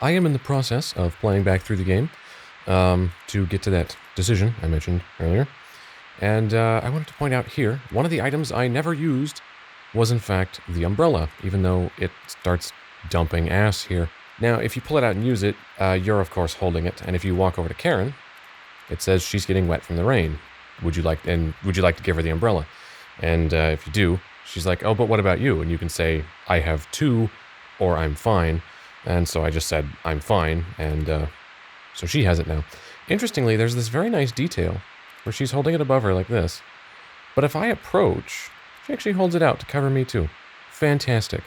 I am in the process of playing back through the game to get to that decision I mentioned earlier. And I wanted to point out here, one of the items I never used was in fact the umbrella, even though it starts dumping ass here. Now, if you pull it out and use it, you're of course holding it, and if you walk over to Karen, it says she's getting wet from the rain. Would you like to give her the umbrella? And if you do, she's like, oh, but what about you? And you can say, I have two, or I'm fine. And so I just said, I'm fine, and so she has it now. Interestingly, there's this very nice detail where she's holding it above her like this. But if I approach, she actually holds it out to cover me too. Fantastic.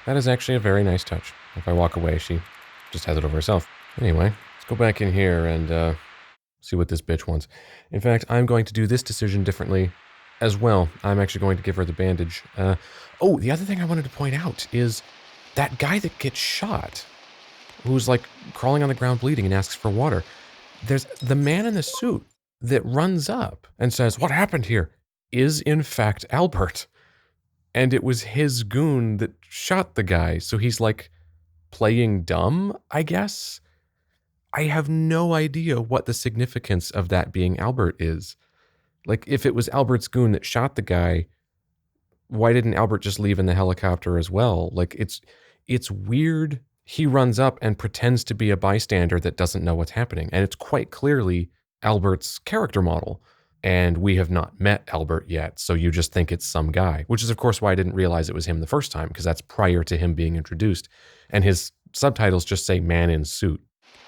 That is actually a very nice touch. If I walk away, she just has it over herself. Anyway, let's go back in here and see what this bitch wants. In fact, I'm going to do this decision differently as well. I'm actually going to give her the bandage. Oh, the other thing I wanted to point out is that guy that gets shot, who's like crawling on the ground bleeding and asks for water. There's the man in the suit that runs up and says, what happened here? Is in fact Albert. And it was his goon that shot the guy. So he's like playing dumb, I guess. I have no idea what the significance of that being Albert is. Like, if it was Albert's goon that shot the guy, why didn't Albert just leave in the helicopter as well? Like, it's weird. He runs up and pretends to be a bystander that doesn't know what's happening. And it's quite clearly Albert's character model. And we have not met Albert yet, so you just think it's some guy. Which is, of course, why I didn't realize it was him the first time, because that's prior to him being introduced. And his subtitles just say man in suit.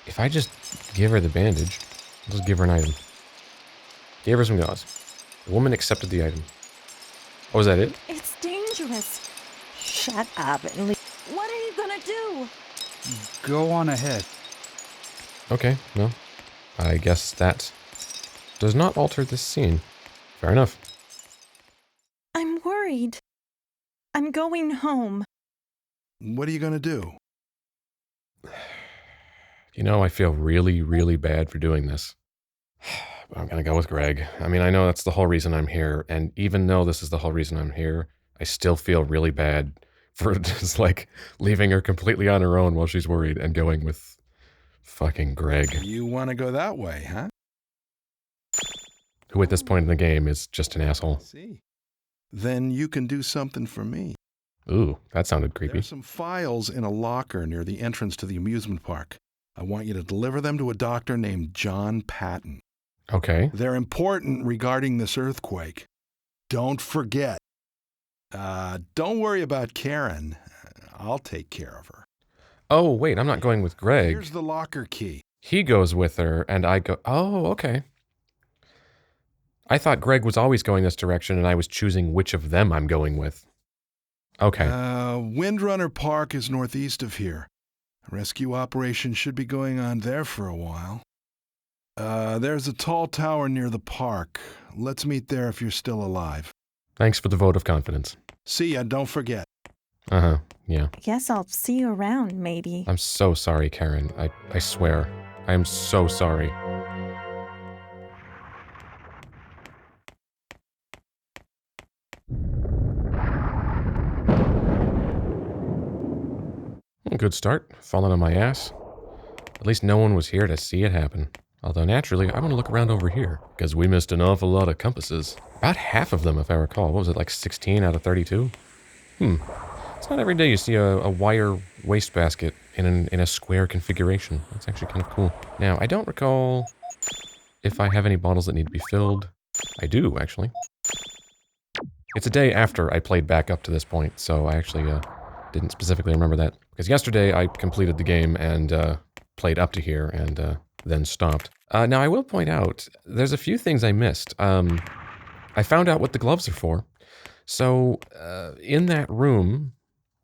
If I just give her the bandage, I'll just give her an item. Gave her some gauze. The woman accepted the item. Oh, was that it? It's dangerous. Shut up and leave. What are you gonna do? Go on ahead. Okay, well, I guess that does not alter this scene. Fair enough. I'm worried. I'm going home. What are you gonna do? You know, I feel really, really bad for doing this. I'm gonna go with Greg. I mean, I know that's the whole reason I'm here, and even though this is the whole reason I'm here, I still feel really bad for just, like, leaving her completely on her own while she's worried and going with fucking Greg. You want to go that way, huh? Who at this point in the game is just an asshole. See. Then you can do something for me. Ooh, that sounded creepy. There's some files in a locker near the entrance to the amusement park. I want you to deliver them to a doctor named Dr Patton. Okay. They're important regarding this earthquake. Don't forget. Don't worry about Karen. I'll take care of her. Oh, wait, I'm not going with Greg. Here's the locker key. He goes with her, and I go... Oh, okay. I thought Greg was always going this direction, and I was choosing which of them I'm going with. Okay. Windrunner Park is northeast of here. A rescue operation should be going on there for a while. There's a tall tower near the park. Let's meet there if you're still alive. Thanks for the vote of confidence. See ya, don't forget. Uh-huh, yeah. Guess I'll see you around, maybe. I'm so sorry, Karen. I swear. I am so sorry. Good start. Falling on my ass. At least no one was here to see it happen. Although naturally, I want to look around over here, because we missed an awful lot of compasses. About half of them, if I recall. What was it, like 16 out of 32? It's not every day you see a wire wastebasket in a square configuration. That's actually kind of cool. Now, I don't recall if I have any bottles that need to be filled. I do, actually. It's a day after I played back up to this point, so I actually didn't specifically remember that. Because yesterday I completed the game and played up to here and then stopped. Now, I will point out, there's a few things I missed. I found out what the gloves are for. So, in that room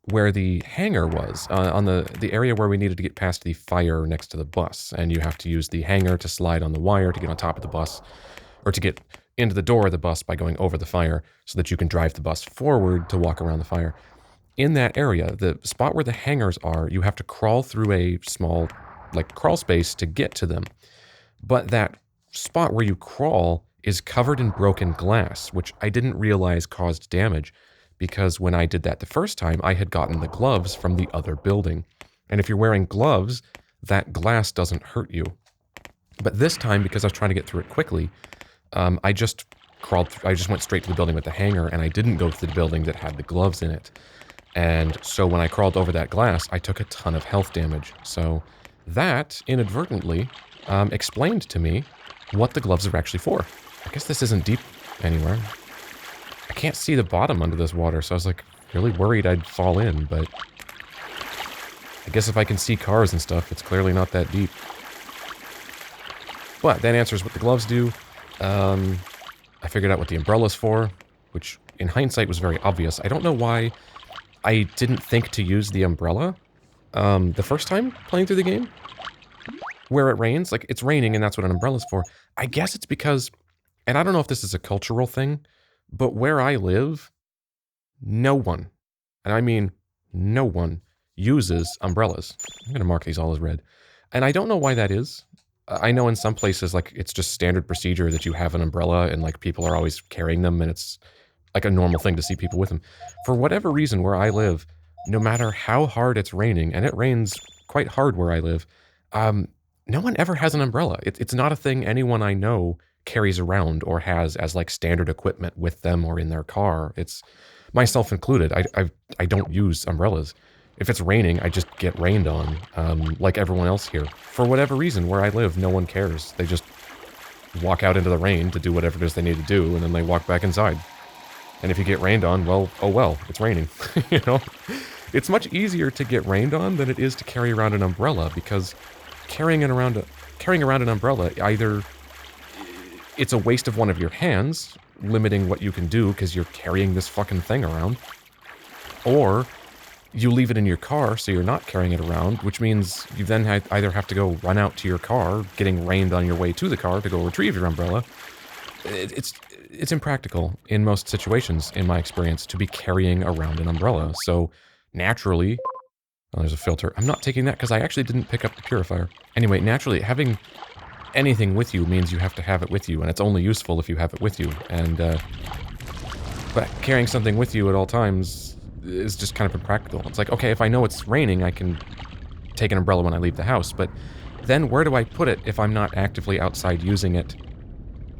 where the hangar was, on the area where we needed to get past the fire next to the bus, and you have to use the hangar to slide on the wire to get on top of the bus, or to get into the door of the bus by going over the fire so that you can drive the bus forward to walk around the fire. In that area, the spot where the hangars are, you have to crawl through a small, like, crawl space to get to them. But that spot where you crawl is covered in broken glass, which I didn't realize caused damage, because when I did that the first time, I had gotten the gloves from the other building. And if you're wearing gloves, that glass doesn't hurt you. But this time, because I was trying to get through it quickly, I just crawled through, I just went straight to the building with the hanger, and I didn't go to the building that had the gloves in it. And so when I crawled over that glass, I took a ton of health damage. So that, inadvertently, explained to me what the gloves are actually for. I guess this isn't deep anywhere. I can't see the bottom under this water, so I was like really worried I'd fall in, but I guess if I can see cars and stuff, it's clearly not that deep. But that answers what the gloves do. I figured out what the umbrella's for, which in hindsight was very obvious. I don't know why I didn't think to use the umbrella the first time playing through the game. Where it rains, like it's raining and that's what an umbrella's for. I guess it's because, and I don't know if this is a cultural thing, but where I live, no one, and I mean no one, uses umbrellas. I'm going to mark these all as red. And I don't know why that is. I know in some places, like, it's just standard procedure that you have an umbrella and, like, people are always carrying them and it's, like, a normal thing to see people with them. For whatever reason, where I live, no matter how hard it's raining, and it rains quite hard where I live, no one ever has an umbrella. It's not a thing anyone I know carries around or has as, like, standard equipment with them or in their car. It's, myself included, I don't use umbrellas. If it's raining, I just get rained on, like everyone else here. For whatever reason, where I live, no one cares. They just walk out into the rain to do whatever it is they need to do, and then they walk back inside. And if you get rained on, well, oh well, it's raining, you know? It's much easier to get rained on than it is to carry around an umbrella, because carrying around an umbrella, either it's a waste of one of your hands, limiting what you can do because you're carrying this fucking thing around, or you leave it in your car so you're not carrying it around, which means you then either have to go run out to your car, getting rained on your way to the car to go retrieve your umbrella. It's impractical in most situations, in my experience, to be carrying around an umbrella. So naturally, oh, there's a filter. I'm not taking that because I actually didn't pick up the purifier. Anyway, naturally, having anything with you means you have to have it with you, and it's only useful if you have it with you. And but carrying something with you at all times is just kind of impractical. It's like, okay, if I know it's raining, I can take an umbrella when I leave the house, but then where do I put it if I'm not actively outside using it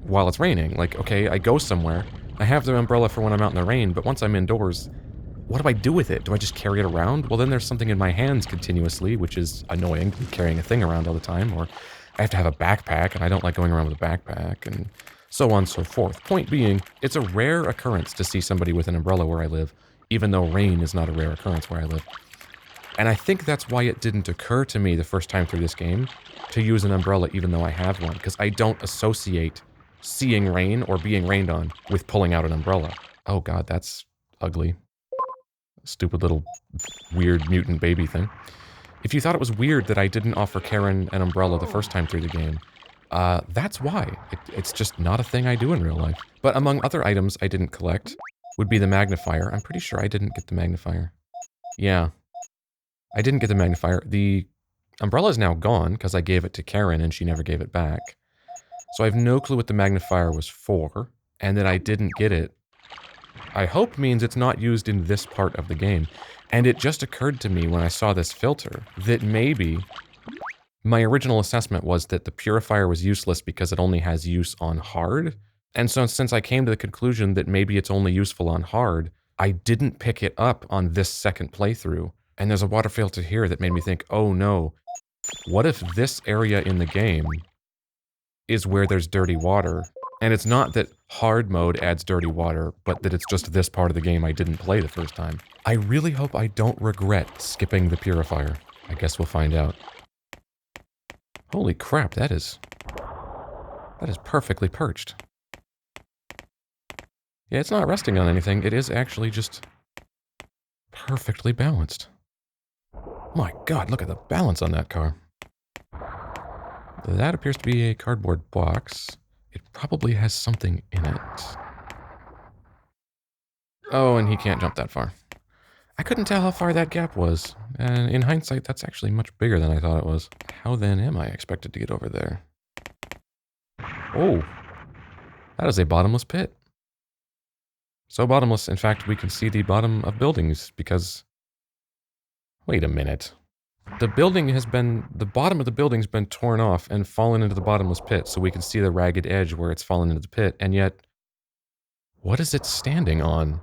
while it's raining? Like, okay, I go somewhere, I have the umbrella for when I'm out in the rain, but once I'm indoors, what do I do with it? Do I just carry it around? Well, then there's something in my hands continuously, which is annoying, to be carrying a thing around all the time, or I have to have a backpack, and I don't like going around with a backpack, and so on and so forth. Point being, it's a rare occurrence to see somebody with an umbrella where I live, even though rain is not a rare occurrence where I live. And I think that's why it didn't occur to me the first time through this game to use an umbrella even though I have one, because I don't associate seeing rain or being rained on with pulling out an umbrella. Oh god, that's ugly. Stupid little weird mutant baby thing. If you thought it was weird that I didn't offer Karen an umbrella the first time through the game, that's why. It's just not a thing I do in real life. But among other items I didn't collect would be the magnifier. I'm pretty sure I didn't get the magnifier. Yeah. I didn't get the magnifier. The umbrella is now gone because I gave it to Karen and she never gave it back. So I have no clue what the magnifier was for, and that I didn't get it, I hope means it's not used in this part of the game. And it just occurred to me when I saw this filter that maybe my original assessment was that the purifier was useless because it only has use on hard. And so since I came to the conclusion that maybe it's only useful on hard, I didn't pick it up on this second playthrough. And there's a water filter here that made me think, oh no, what if this area in the game is where there's dirty water? And it's not that hard mode adds dirty water, but that it's just this part of the game I didn't play the first time. I really hope I don't regret skipping the purifier. I guess we'll find out. Holy crap, that is perfectly perched. Yeah, it's not resting on anything. It is actually just perfectly balanced. My god, look at the balance on that car. That appears to be a cardboard box. It probably has something in it. Oh, and he can't jump that far. I couldn't tell how far that gap was. And in hindsight, that's actually much bigger than I thought it was. How then am I expected to get over there? Oh, that is a bottomless pit. So bottomless, in fact, we can see the bottom of buildings because... Wait a minute. The bottom of the building's been torn off and fallen into the bottomless pit, so we can see the ragged edge where it's fallen into the pit, and yet, what is it standing on?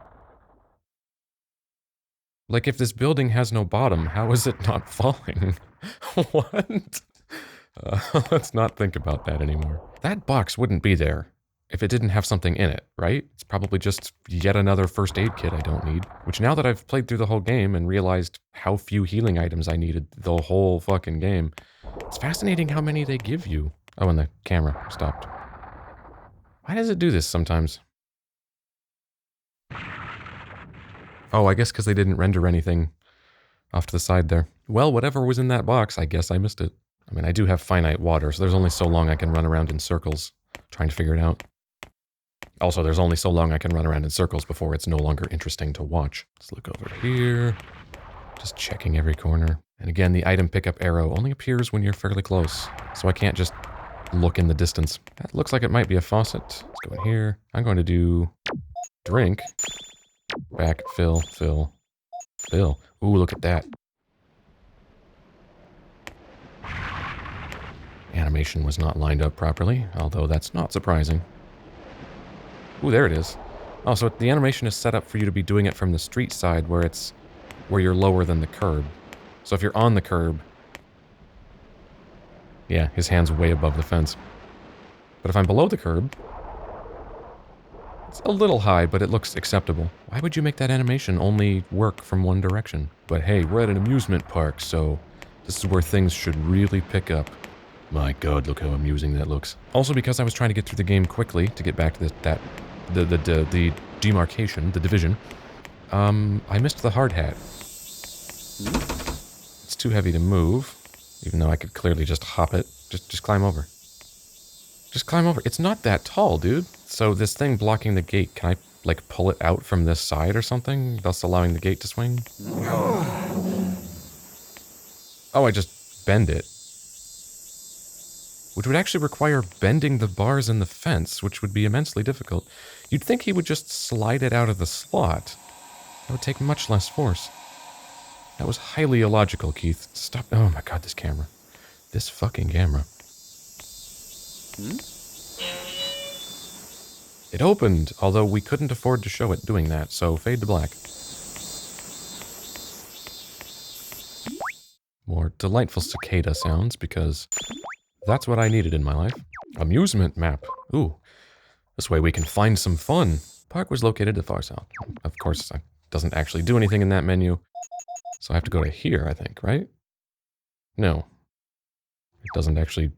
Like, if this building has no bottom, how is it not falling? What? Let's not think about that anymore. That box wouldn't be there if it didn't have something in it, right? It's probably just yet another first aid kit I don't need. Which now that I've played through the whole game and realized how few healing items I needed the whole fucking game, it's fascinating how many they give you. Oh, and the camera stopped. Why does it do this sometimes? Oh, I guess because they didn't render anything off to the side there. Well, whatever was in that box, I guess I missed it. I mean, I do have finite water, so there's only so long I can run around in circles trying to figure it out. Also, there's only so long I can run around in circles before it's no longer interesting to watch. Let's look over here. Just checking every corner. And again, the item pickup arrow only appears when you're fairly close, so I can't just look in the distance. That looks like it might be a faucet. Let's go in here. I'm going to do drink. Back, fill, fill, fill. Ooh, look at that. Animation was not lined up properly, although that's not surprising. Ooh, there it is. Oh, so the animation is set up for you to be doing it from the street side where you're lower than the curb. So if you're on the curb, yeah, his hand's way above the fence. But if I'm below the curb, it's a little high, but it looks acceptable. Why would you make that animation only work from one direction? But hey, we're at an amusement park, so this is where things should really pick up. My god, look how amusing that looks. Also, because I was trying to get through the game quickly to get back to the demarcation, the division, I missed the hard hat. It's too heavy to move, even though I could clearly just hop it. Just climb over. Just climb over. It's not that tall, dude. So this thing blocking the gate, can I, like, pull it out from this side or something, thus allowing the gate to swing? Oh, I just bend it. Which would actually require bending the bars in the fence, which would be immensely difficult. You'd think he would just slide it out of the slot. That would take much less force. That was highly illogical, Keith. Stop. Oh my god, this camera. This fucking camera. It opened, although we couldn't afford to show it doing that, so fade to black. More delightful cicada sounds, because that's what I needed in my life. Amusement map. Ooh. This way we can find some fun. Park was located to the far south. Of course, it doesn't actually do anything in that menu. So I have to go to here, I think, right? No. It doesn't actually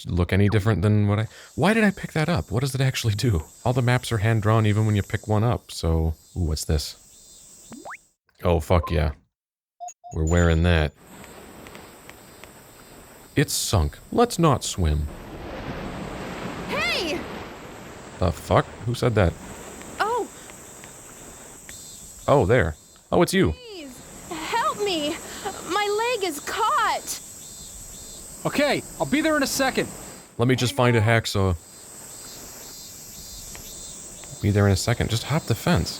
look any different than what I... Why did I pick that up? What does it actually do? All the maps are hand-drawn even when you pick one up, so... Ooh, what's this? Oh, fuck yeah. We're wearing that. It's sunk. Let's not swim. Hey! The fuck? Who said that? Oh, Oh, there. Oh, it's you. please, help me! My leg is caught! Okay, I'll be there in a second. Let me just find a hacksaw. Be there in a second. Just hop the fence.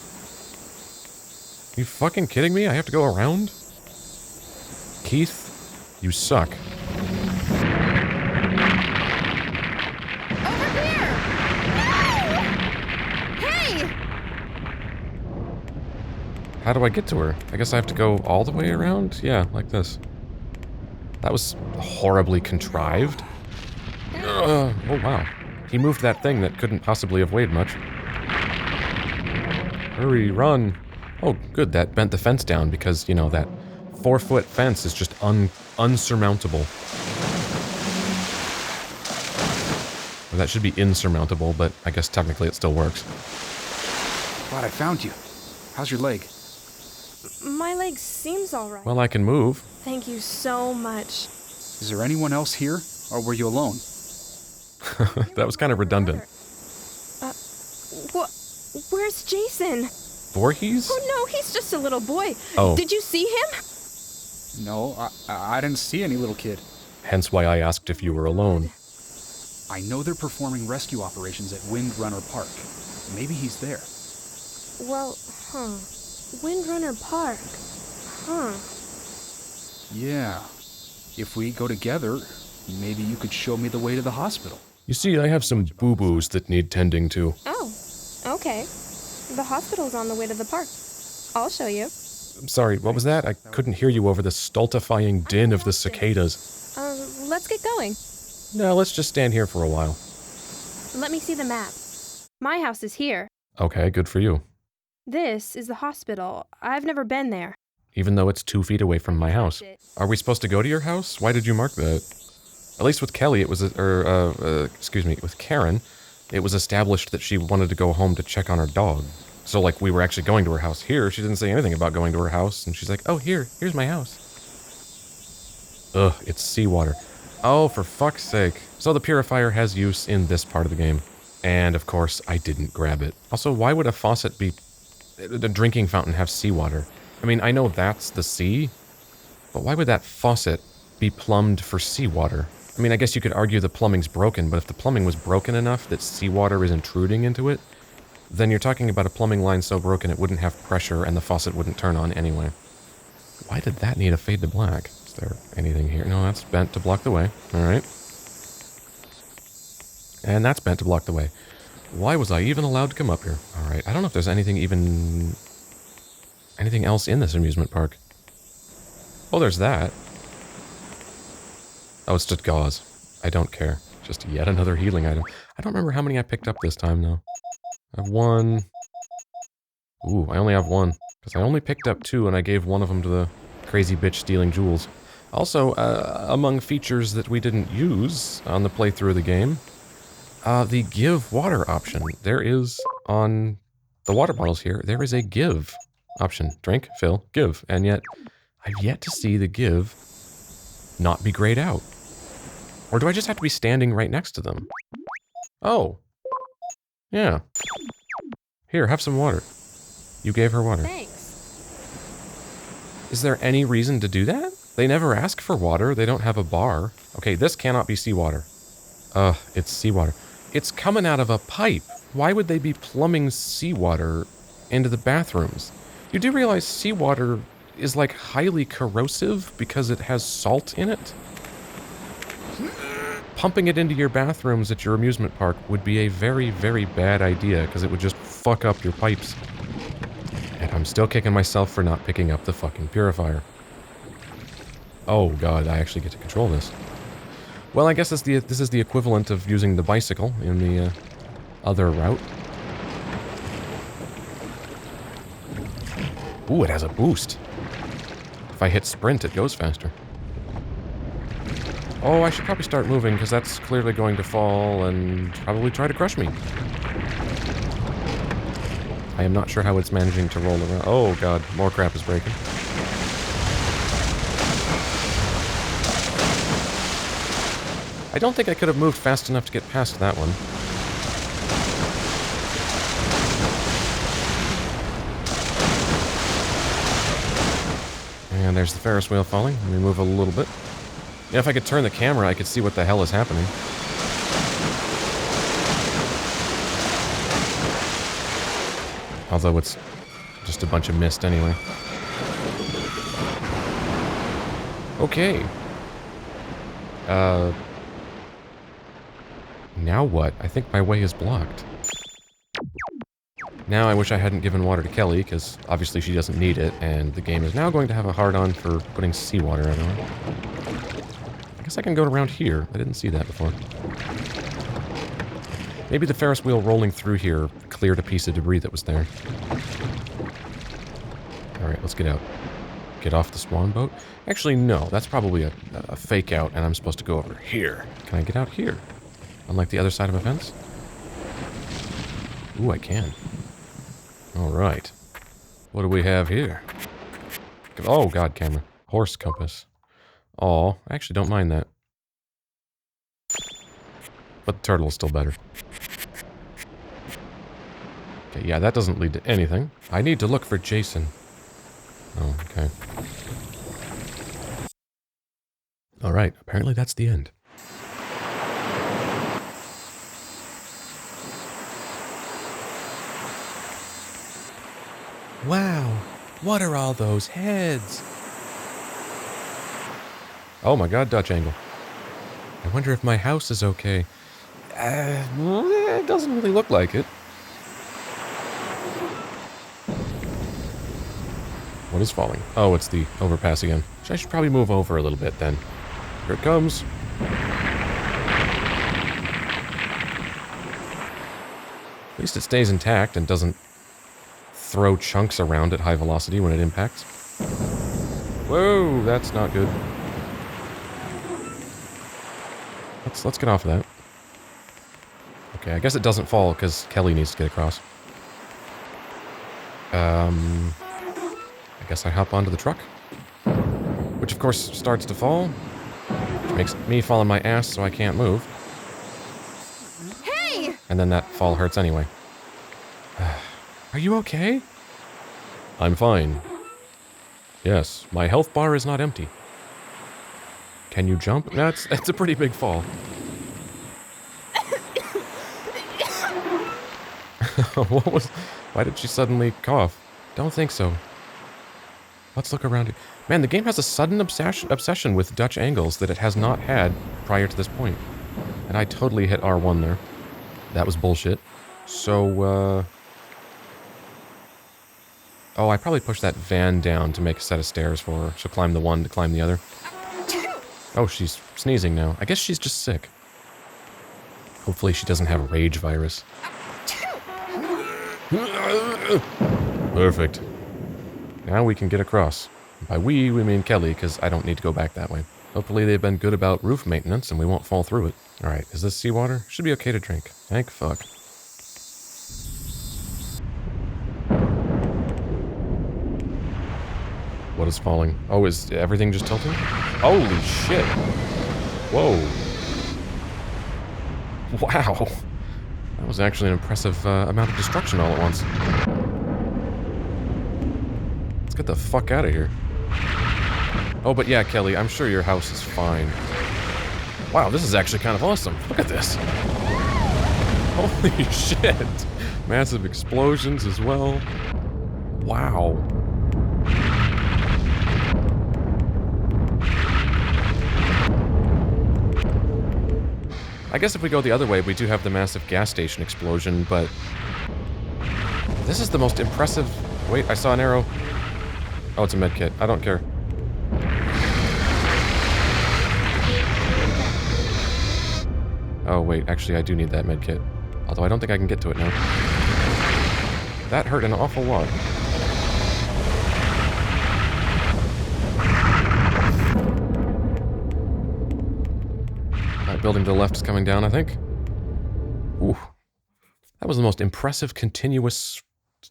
You fucking kidding me? I have to go around? Keith, you suck. Over here! No! Hey! How do I get to her? I guess I have to go all the way around? Yeah, like this. That was horribly contrived. Oh, wow. He moved that thing that couldn't possibly have weighed much. Hurry, run. Oh, good, that bent the fence down because, you know, that 4-foot fence is just unsurmountable. Well, that should be insurmountable, but I guess technically it still works. Glad I found you. How's your leg? My leg seems alright. Well, I can move. Thank you so much. Is there anyone else here, or were you alone? That was kind of redundant. Where's Jason? Voorhees? Oh no, he's just a little boy. Oh. Did you see him? No, I didn't see any little kid. Hence why I asked if you were alone. I know they're performing rescue operations at Windrunner Park. Maybe he's there. Well, Windrunner Park. Yeah. If we go together, maybe you could show me the way to the hospital. You see, I have some boo-boos that need tending to. Oh, okay. The hospital's on the way to the park. I'll show you. I'm sorry, what was that? I couldn't hear you over the stultifying din of the cicadas. Let's get going. No, let's just stand here for a while. Let me see the map. My house is here. Okay, good for you. This is the hospital. I've never been there. Even though it's 2 feet away from my house. Are we supposed to go to your house? Why did you mark that? At least with Kelly, it was, with Karen, it was established that she wanted to go home to check on her dog. So, like, we were actually going to her house. Here, she didn't say anything about going to her house, and she's like, oh, here's my house. Ugh, it's seawater. Oh, for fuck's sake. So the purifier has use in this part of the game. And, of course, I didn't grab it. Also, why would a faucet be... a drinking fountain have seawater? I mean, I know that's the sea, but why would that faucet be plumbed for seawater? I mean, I guess you could argue the plumbing's broken, but if the plumbing was broken enough that seawater is intruding into it, then you're talking about a plumbing line so broken it wouldn't have pressure and the faucet wouldn't turn on anyway. Why did that need a fade to black? Is there anything here? No, that's bent to block the way. Alright. And that's bent to block the way. Why was I even allowed to come up here? Alright, I don't know if there's anything else in this amusement park. Oh, there's that. Oh, it's just gauze. I don't care. Just yet another healing item. I don't remember how many I picked up this time, though. I have 1. Ooh, I only have 1. Because I only picked up 2, and I gave one of them to the crazy bitch stealing jewels. Also, among features that we didn't use on the playthrough of the game, the give water option. There is, on the water bottles here, there is a give option. Drink, fill, give. And yet, I've yet to see the give not be grayed out. Or do I just have to be standing right next to them? Oh. Yeah. Here, have some water. You gave her water. Thanks. Is there any reason to do that? They never ask for water. They don't have a bar. Okay, this cannot be seawater. It's seawater. It's coming out of a pipe. Why would they be plumbing seawater into the bathrooms? You do realize seawater is like highly corrosive because it has salt in it? Pumping it into your bathrooms at your amusement park would be a very, very bad idea because it would just fuck up your pipes. And I'm still kicking myself for not picking up the fucking purifier. Oh god, I actually get to control this. Well, I guess this is the equivalent of using the bicycle in the other route. Ooh, it has a boost. If I hit sprint, it goes faster. Oh, I should probably start moving, because that's clearly going to fall and probably try to crush me. I am not sure how it's managing to roll around. Oh god, more crap is breaking. I don't think I could have moved fast enough to get past that one. And there's the Ferris wheel falling. Let me move a little bit. Yeah, if I could turn the camera, I could see what the hell is happening. Although it's just a bunch of mist anyway. Okay. Now what? I think my way is blocked. Now I wish I hadn't given water to Kelly, because obviously she doesn't need it, and the game is now going to have a hard-on for putting seawater everywhere. I guess I can go around here. I didn't see that before. Maybe the Ferris wheel rolling through here cleared a piece of debris that was there. Alright, let's get out. Get off the swan boat? Actually, no. That's probably a fake out, and I'm supposed to go over here. Can I get out here? Unlike the other side of a fence? Ooh, I can. Alright. What do we have here? Oh, god, camera. Horse compass. Aw, I actually don't mind that. But the turtle is still better. Okay, yeah, that doesn't lead to anything. I need to look for Jason. Oh, okay. Alright, apparently that's the end. Wow, what are all those heads? Oh my god, Dutch angle. I wonder if my house is okay. It doesn't really look like it. What is falling? Oh, it's the overpass again. I should probably move over a little bit then. Here it comes. At least it stays intact and doesn't throw chunks around at high velocity when it impacts. Whoa, that's not good. Let's get off of that. Okay, I guess it doesn't fall because Kelly needs to get across. I guess I hop onto the truck. Which of course starts to fall. Which makes me fall on my ass so I can't move. Hey! And then that fall hurts anyway. Are you okay? I'm fine. Yes, my health bar is not empty. Can you jump? That's a pretty big fall. What was... Why did she suddenly cough? Don't think so. Let's look around here. Man, the game has a sudden obsession with Dutch angles that it has not had prior to this point. And I totally hit R1 there. That was bullshit. So, oh, I probably pushed that van down to make a set of stairs for her. She'll climb the one to climb the other. Oh, she's sneezing now. I guess she's just sick. Hopefully she doesn't have a rage virus. Perfect. Now we can get across. By we mean Kelly, because I don't need to go back that way. Hopefully they've been good about roof maintenance and we won't fall through it. Alright, is this seawater? Should be okay to drink. Thank fuck. What is falling? Oh, is everything just tilting? Holy shit! Whoa. Wow. That was actually an impressive amount of destruction all at once. Let's get the fuck out of here. Oh, but yeah, Kelly, I'm sure your house is fine. Wow, this is actually kind of awesome. Look at this. Holy shit. Massive explosions as well. Wow. I guess if we go the other way, we do have the massive gas station explosion, but... This is the most impressive... Wait, I saw an arrow. Oh, it's a med kit. I don't care. Oh, wait, actually, I do need that med kit. Although I don't think I can get to it now. That hurt an awful lot. That building to the left is coming down, I think. Ooh. That was the most impressive, continuous,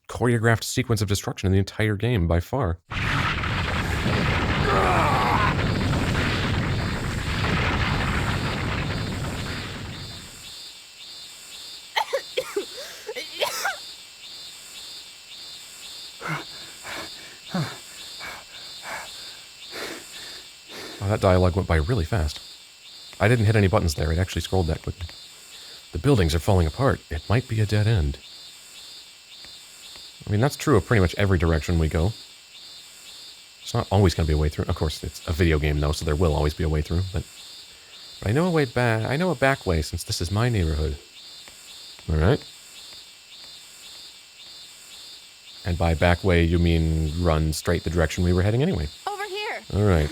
choreographed sequence of destruction in the entire game, by far. Oh, that dialogue went by really fast. I didn't hit any buttons there, it actually scrolled that quickly. The buildings are falling apart. It might be a dead end. I mean, that's true of pretty much every direction we go. It's not always going to be a way through. Of course, it's a video game, though, so there will always be a way through. But I know a way back. I know a back way, since this is my neighborhood. All right. And by back way, you mean run straight the direction we were heading anyway. Over here. All right.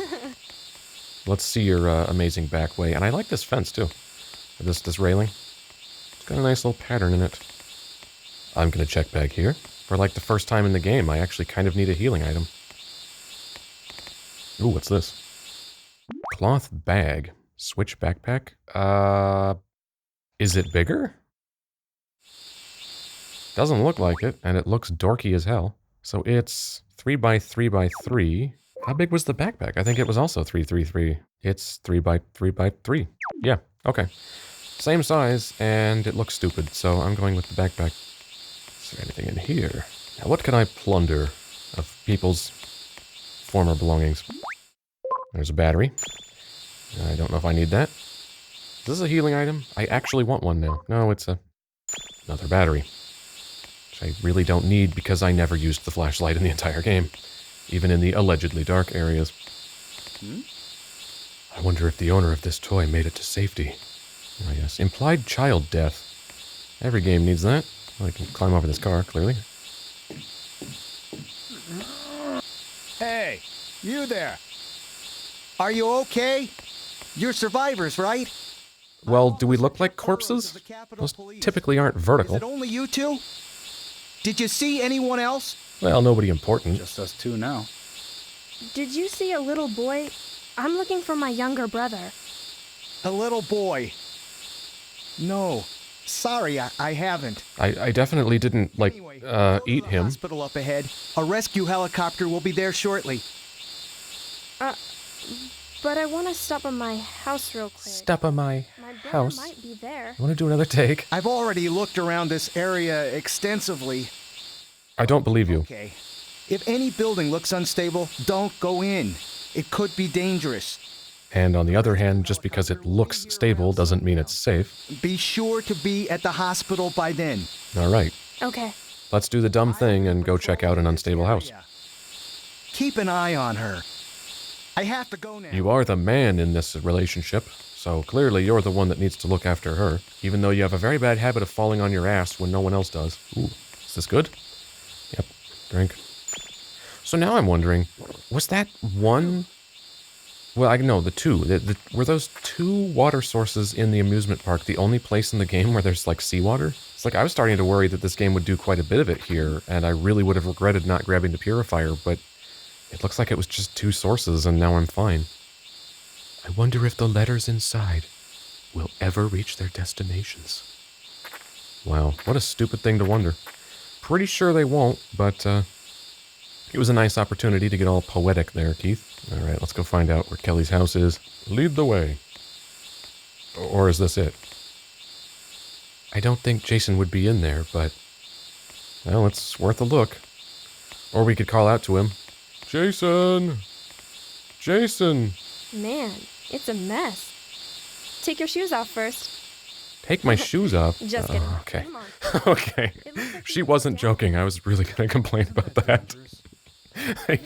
Let's see your amazing back way. And I like this fence, too. This railing. It's got a nice little pattern in it. I'm going to check back here. For like the first time in the game, I actually kind of need a healing item. Ooh, what's this? Cloth bag. Switch backpack. Is it bigger? Doesn't look like it, and it looks dorky as hell. So it's 3x3x3. How big was the backpack? I think it was also 3x3x3. It's 3x3x3. Yeah, okay. Same size, and it looks stupid, so I'm going with the backpack. Is there anything in here? Now, what can I plunder of people's former belongings? There's a battery. I don't know if I need that. Is this a healing item? I actually want one now. No, it's another battery. Which I really don't need because I never used the flashlight in the entire game. Even in the allegedly dark areas. I wonder if the owner of this toy made it to safety. Oh yes, implied child death. Every game needs that. Well, I can climb over this car, clearly. Hey, you there. Are you okay? You're survivors, right? Well, do we look like corpses? Those typically aren't Is vertical. it only you two? Did you see anyone else? Well, nobody important. Just us two now. Did you see a little boy? I'm looking for my younger brother. A little boy. No. Sorry, I haven't. I definitely didn't, like, Anyway, go to eat the him. hospital up ahead. A rescue helicopter will be there shortly. But I want to stop at my house real quick. Step on my My brother house. might be there. You want to do another take? I've already looked around this area extensively. I don't believe you. Okay. If any building looks unstable, don't go in. It could be dangerous. And on the other hand, just because it looks stable doesn't mean it's safe. Be sure to be at the hospital by then. All right, Okay. let's do the dumb thing and go check out an unstable house. Keep an eye on her. I have to go now. You are the man in this relationship, so clearly you're the one that needs to look after her, even though you have a very bad habit of falling on your ass when no one else does. Ooh, is this good? Yep, drink. So now I'm wondering, was that one... Well, I know, the two. Were those two water sources in the amusement park the only place in the game where there's, like, seawater? It's like I was starting to worry that this game would do quite a bit of it here, and I really would have regretted not grabbing the purifier, but it looks like it was just two sources, and now I'm fine. I wonder if the letters inside will ever reach their destinations. Wow, what a stupid thing to wonder. Pretty sure they won't, but, it was a nice opportunity to get all poetic there, Keith. All right, let's go find out where Kelly's house is. Lead the way. Or is this it? I don't think Jason would be in there, but... Well, it's worth a look. Or we could call out to him. Jason! Jason! Man, it's a mess. Take your shoes off first. Take my shoes off. Just kidding. Okay. Come on. Okay. It looks like She you wasn't down. joking. I was really going to complain about that.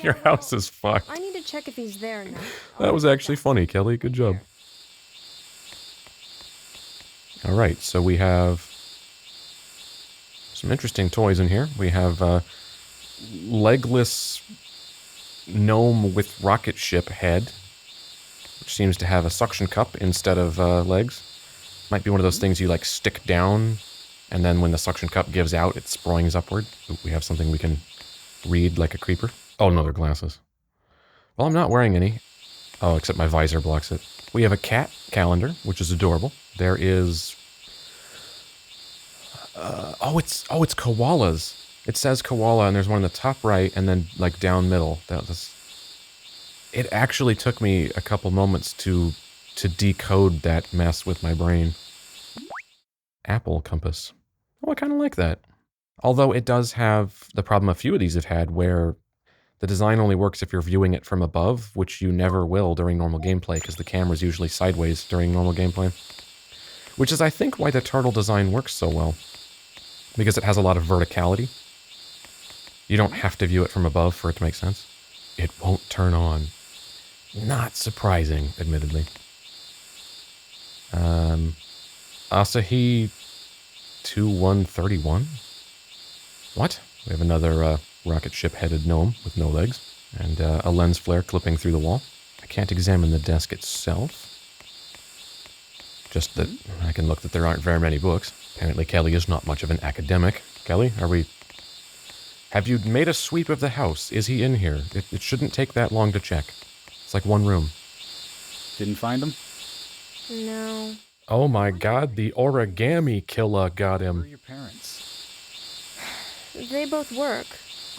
Your house is fucked. I need to check if he's there now. That was actually funny, Kelly. Good job. All right, so we have some interesting toys in here. We have legless gnome with rocket ship head, which seems to have a suction cup instead of legs. Might be one of those things you, like, stick down, and then when the suction cup gives out, it springs upward. Ooh, we have something we can read like a creeper. Oh, no, they're glasses. Well, I'm not wearing any. Oh, except my visor blocks it. We have a cat calendar, which is adorable. There is... it's koalas. It says koala, and there's one in the top right, and then, like, down middle. It actually took me a couple moments to decode that mess with my brain. Apple compass. Oh, I kind of like that. Although it does have the problem a few of these have had, where the design only works if you're viewing it from above, which you never will during normal gameplay, because the camera's usually sideways during normal gameplay. Which is, I think, why the turtle design works so well. Because it has a lot of verticality. You don't have to view it from above for it to make sense. It won't turn on. Not surprising, admittedly. Asahi 2131? What? We have another rocket ship-headed gnome with no legs, and a lens flare clipping through the wall. I can't examine the desk itself. Just that I can look that there aren't very many books. Apparently Kelly is not much of an academic. Kelly, have you made a sweep of the house? Is he in here? It shouldn't take that long to check. It's like one room. Didn't find him? No. Oh my god, the origami killer got Where are him. your parents? They both work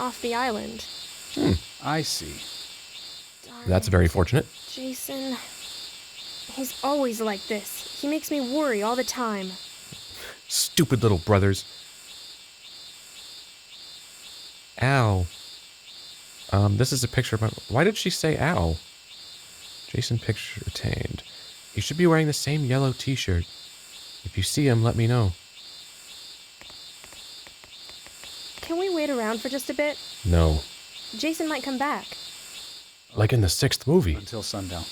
off the island. I see. Darn That's it. very fortunate. Jason. He's always like this. He makes me worry all the time. Stupid little brothers. Ow. This is a picture of why did she say ow? Jason picture retained. He should be wearing the same yellow t-shirt. If you see him, let me know. Can we wait around for just a bit? No. Jason might come back. Like in the 6th movie. Until sundown.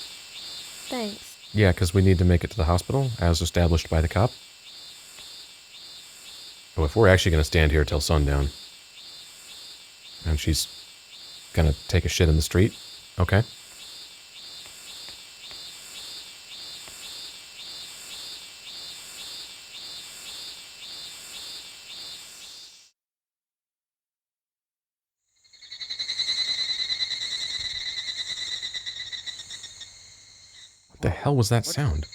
Thanks. Yeah, because we need to make it to the hospital, as established by the cop. Oh, if we're actually going to stand here till sundown, and she's going to take a shit in the street, okay. What the hell was that sound?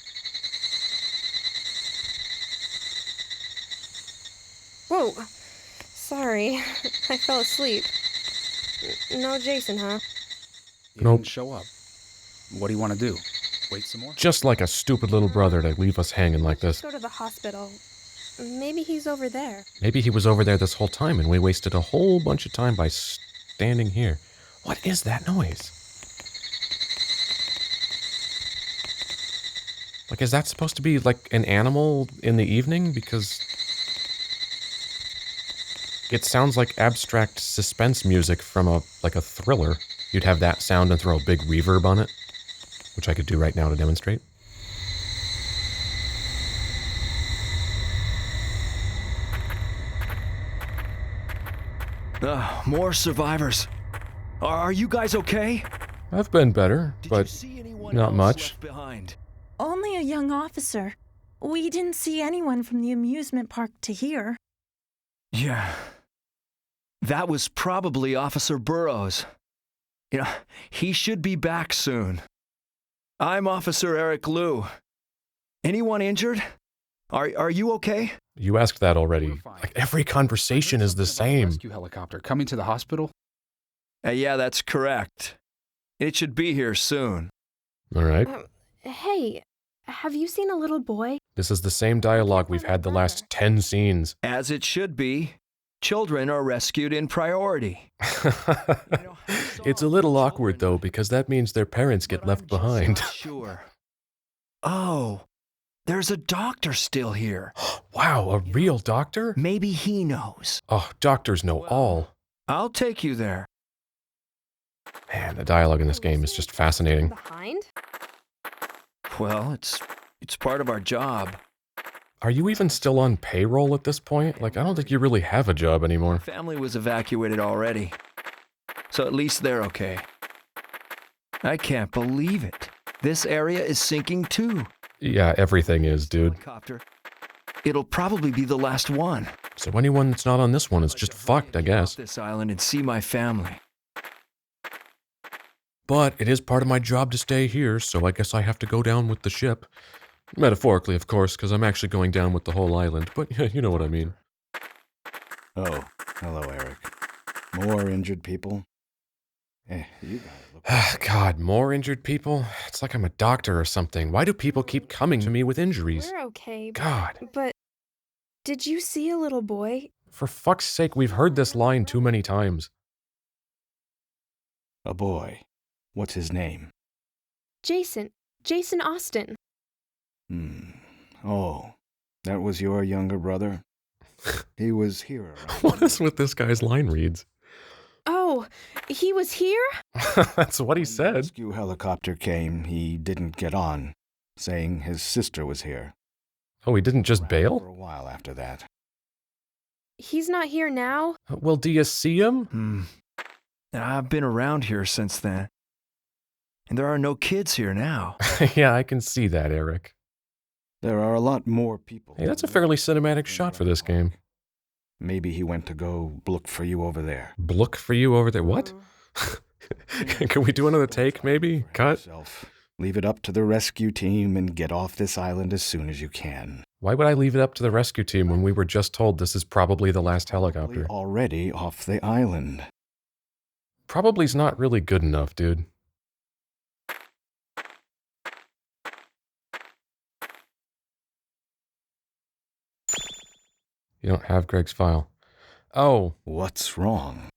Whoa. Sorry. I fell asleep. No Jason, huh? He Nope. didn't show up. What do you want to do? Wait some more? Just like a stupid little brother to leave us hanging like Let's this. go to the hospital. Maybe he's over there. Maybe he was over there this whole time and we wasted a whole bunch of time by standing here. What is that noise? Like, is that supposed to be like an animal in the evening? Because it sounds like abstract suspense music from a thriller. You'd have that sound and throw a big reverb on it, which I could do right now to demonstrate. More survivors. Are you guys okay? I've been better, Did you but see anyone not else much. left behind? Only a young officer. We didn't see anyone from the amusement park to here. Yeah. That was probably Officer Burrows. You know, he should be back soon. I'm Officer Eric Liu. Anyone injured? Are you okay? You asked that already. Horrifying. Like, every conversation is the Something about a same. rescue helicopter coming to the hospital? Yeah, that's correct. It should be here soon. All right. Hey, have you seen a little boy? This is the same dialogue we've had the last 10 scenes. As it should be. Children are rescued in priority. It's a little awkward, though, because that means their parents get left behind. Sure. Oh, there's a doctor still here. Wow, a real doctor? Maybe he knows. Oh, doctors know all. I'll take you there. Man, the dialogue in this game is just fascinating. Behind? Well, it's part of our job. Are you even still on payroll at this point? Like, I don't think you really have a job anymore. Family was evacuated already. So at least they're okay. I can't believe it. This area is sinking too. Yeah, everything is, dude. Helicopter. It'll probably be the last one. So anyone that's not on this one is just fucked, I guess. This island and see my family. But it is part of my job to stay here, so I guess I have to go down with the ship. Metaphorically, of course, because I'm actually going down with the whole island, but you know what I mean. Oh, hello, Eric. More injured people? You guys look... God, more injured people? It's like I'm a doctor or something. Why do people keep coming to me with injuries? We're okay. God. But did you see a little boy? For fuck's sake, we've heard this line too many times. A boy. What's his name? Jason. Jason Austin. Oh, that was your younger brother? He was here around... What is with this guy's line reads? Oh, he was here? That's what he When the said. rescue helicopter came, he didn't get on, saying his sister was here. Oh, he didn't just For bail? a while after that. He's not here now? Well, do you see him? I've been around here since then. And there are no kids here now. Yeah, I can see that, Eric. There are a lot more people. Hey, that's a fairly cinematic shot for this game. Maybe he went to go look for you over there. Look for you over there. What? Can we do another take, maybe? Cut? Yourself. Leave it up to the rescue team and get off this island as soon as you can. Why would I leave it up to the rescue team when we were just told this is probably the last helicopter? Already off the island. Probably's not really good enough, dude. You don't have Greg's file. Oh, What's wrong?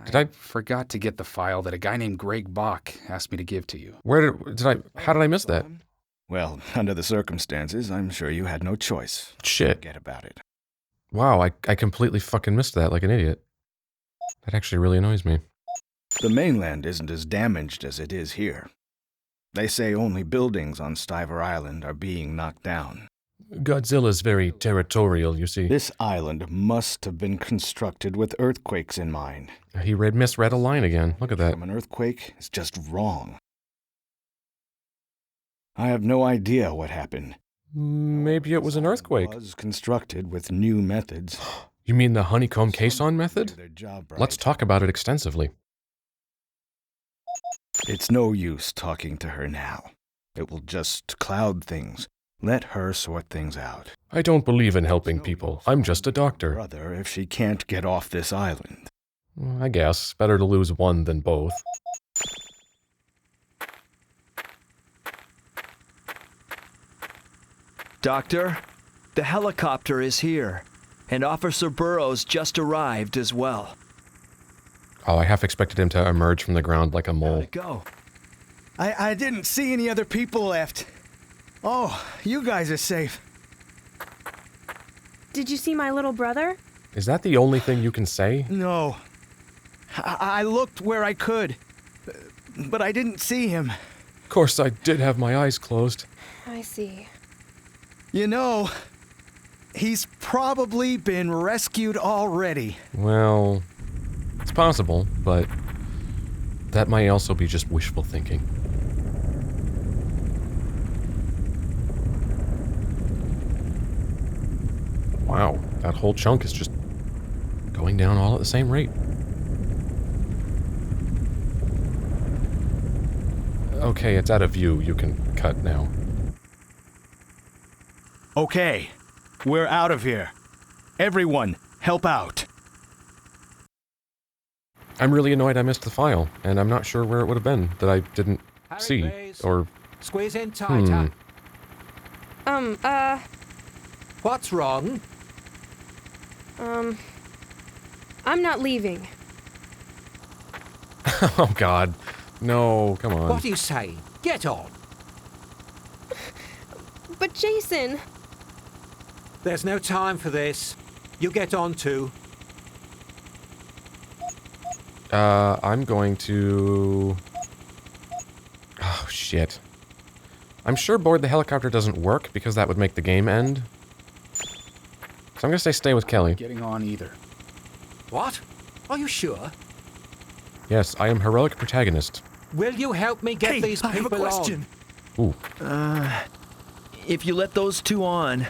Did I- forgot to get the file that a guy named Greg Bach asked me to give to you. how did I miss that? Well, under the circumstances, I'm sure you had no choice. Shit. Forget about it. Wow, I completely fucking missed that like an idiot. That actually really annoys me. The mainland isn't as damaged as it is here. They say only buildings on Stiver Island are being knocked down. Godzilla's very territorial, you see. This island must have been constructed with earthquakes in mind. He misread a line again. Look at that. From an earthquake is just wrong. I have no idea what happened. Maybe it was an earthquake. It was constructed with new methods. You mean the honeycomb caisson method? Their job right. Let's talk about it extensively. It's no use talking to her now. It will just cloud things. Let her sort things out. I don't believe in helping people. I'm just a doctor. Brother, if she can't get off this island. I guess. Better to lose one than both. Doctor, the helicopter is here, and Officer Burrows just arrived as well. Oh, I half expected him to emerge from the ground like a mole. How'd it go? I didn't see any other people left. Oh, you guys are safe. Did you see my little brother? Is that the only thing you can say? No. I looked where I could, but I didn't see him. Of course, I did have my eyes closed. I see. You know, he's probably been rescued already. Well, it's possible, but that might also be just wishful thinking. Wow, that whole chunk is just going down all at the same rate. Okay, it's out of view. You can cut now. Okay, we're out of here. Everyone, help out. I'm really annoyed I missed the file, and I'm not sure where it would have been that I didn't see, please. or... Squeeze in tighter. What's wrong? I'm not leaving. Oh, God. No, come on. What are you saying? Get on. But Jason... There's no time for this. You get on too. I'm going to... Oh, shit. I'm sure board the helicopter doesn't work because that would make the game end. So I'm gonna say stay with Kelly. Getting on either. What? Are you sure? Yes, I am heroic protagonist. Will you help me get these people I have a question. Ooh. If you let those two on,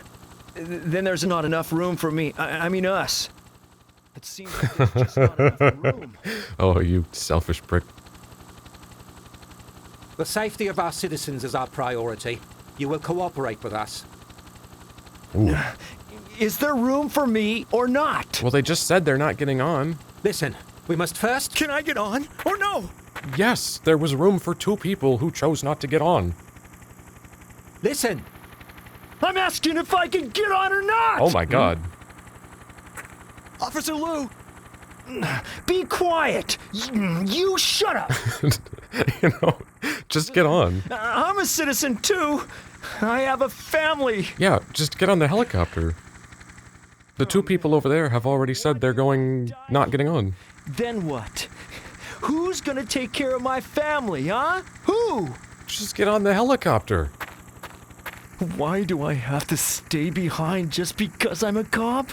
then there's not enough room for me. I mean us. It seems like there's just not enough room. Oh, you selfish prick. The safety of our citizens is our priority. You will cooperate with us. Ooh. Is there room for me or not? Well, they just said they're not getting on. Listen, we must first... Can I get on or no? Yes, there was room for 2 people who chose not to get on. Listen! I'm asking if I can get on or not! Oh my God. Officer Lou! Be quiet! You shut up! You know, just get on. I'm a citizen too! I have a family! Yeah, just get on the helicopter. The 2 people over there have already said they're not getting on. Then what? Who's gonna take care of my family, huh? Who? Just get on the helicopter. Why do I have to stay behind just because I'm a cop?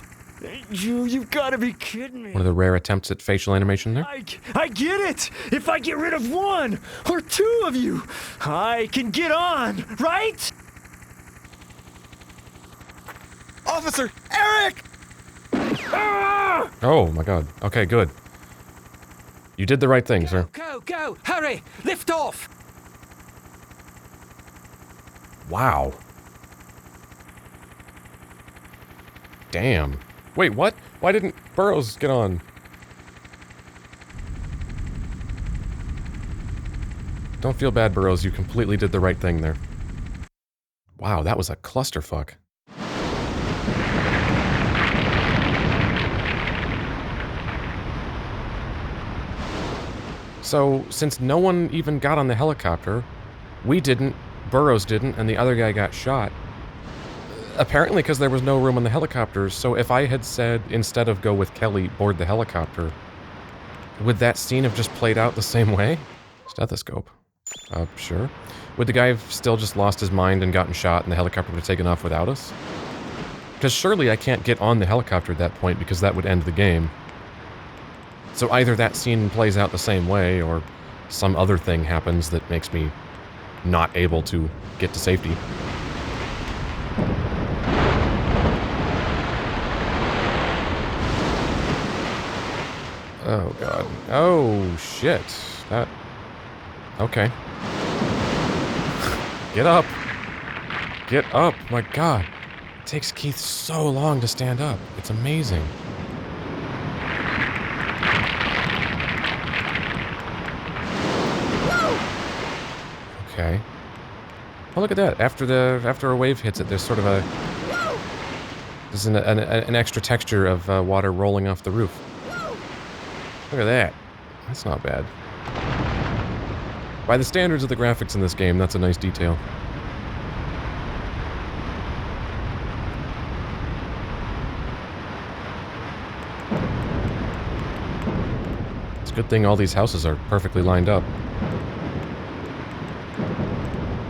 You've gotta be kidding me. One of the rare attempts at facial animation there. I get it! If I get rid of 1 or 2 of you, I can get on, right? Officer Eric! Ah! Oh my God. Okay, good. You did the right thing, sir. Go! Hurry! Lift off! Wow. Damn. Wait, what? Why didn't Burrows get on? Don't feel bad, Burrows. You completely did the right thing there. Wow, that was a clusterfuck. So, since no one even got on the helicopter, we didn't, Burrows didn't, and the other guy got shot. Apparently because there was no room on the helicopter, so if I had said, instead of go with Kelly, board the helicopter, would that scene have just played out the same way? Stethoscope. Sure. Would the guy have still just lost his mind and gotten shot and the helicopter would have taken off without us? Because surely I can't get on the helicopter at that point because that would end the game. So either that scene plays out the same way, or some other thing happens that makes me not able to get to safety. Oh, God. Oh, shit. That... Okay. Get up! Get up! My God. It takes Keith so long to stand up. It's amazing. Okay. Oh, look at that. After a wave hits it, there's sort of a... There's an extra texture of water rolling off the roof. Look at that. That's not bad. By the standards of the graphics in this game, that's a nice detail. It's a good thing all these houses are perfectly lined up.